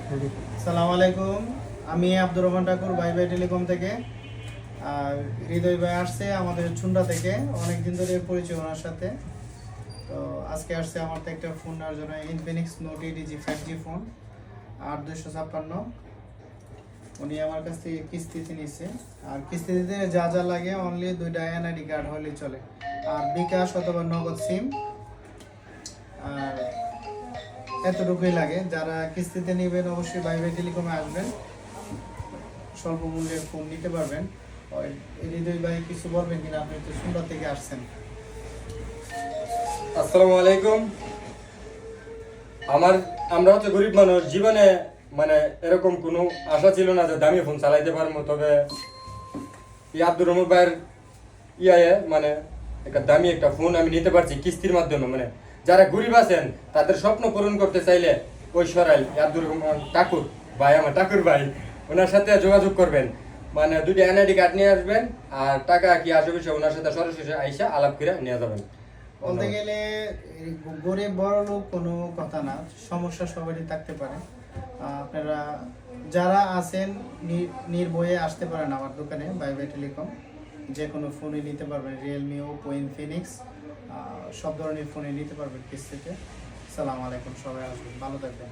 আসসালামু আলাইকুম। আমি আব্দুর রহমান ঠাকুর বাই বাই টেলিকম থেকে। আর হৃদয় ভাই আসছে আমাদের চুন্ডা থেকে, অনেক দিন ধরে পরিচয় ওনার সাথে। তো আজকে আসছে আমার তো একটা ফোন নেওয়ার জন্য, ইনফিনিক্স নোট ইডিজি 5G ফোন 8256। উনি আমার কাছ থেকে কিস্তিতে নিচ্ছে। আর কিস্তিতে যা যা লাগে অনলি 2টা এনআইডি কার্ড হলেই চলে, আর বিকাশ অথবা নগদ সিম। আর এতটুকুই লাগে। যারা কিস্তিতে নেবেন অবশ্যই বাই বাই টেলিকমে আসবেন, স্বল্প মূল্যের ফোন নিতে পারবেন। হৃদয় ভাই কিছু বলবেন কিনা? আপনি তো সুন্দর থেকে আসছেন। আসসালামু আলাইকুম। আমরা হচ্ছে গরিব মানুষ, জীবনে মানে এরকম কোনো আশা ছিল না যে দামি ফোন চালাইতে পারবো। তবে আব্দুর রহমান ভাইয়ের মানে একটা দামি একটা ফোন আমি নিতে পারছি কিস্তির মাধ্যমে। মানে যারা গরিব আছেন তাদের স্বপ্ন পূরণ করতে চাইলে ওই সরাইল আব্দুর রহমান ঠাকুর ভাই, আমার ঠাকুর ভাই, ওনার সাথে যোগাযোগ করবেন। মানে 2টা এনআইডি কার্ড নিয়ে আসবেন, আর টাকা কি আসবে বিষয় ওনার সাথে সরাসরি আইসা আলাপ করে নিয়ে যাবেন। বলতে গেলে গরিব বড় লোক কোনো কথা না, সমস্যা সবারই থাকতে পারে। আপনারা যারা আছেন নির্ভয়ে আসতে পারেন আমার দোকানে বাই বাই টেলিকম। যে কোনো ফোনই নিতে পারবেন, রিয়েলমি, ওপো, ইনফিনিক্স, সব ধরনের ফোনই নিতে পারবেন কিস্তিতে। সালাম আলাইকুম, সবাই আসবেন, ভালো থাকবেন।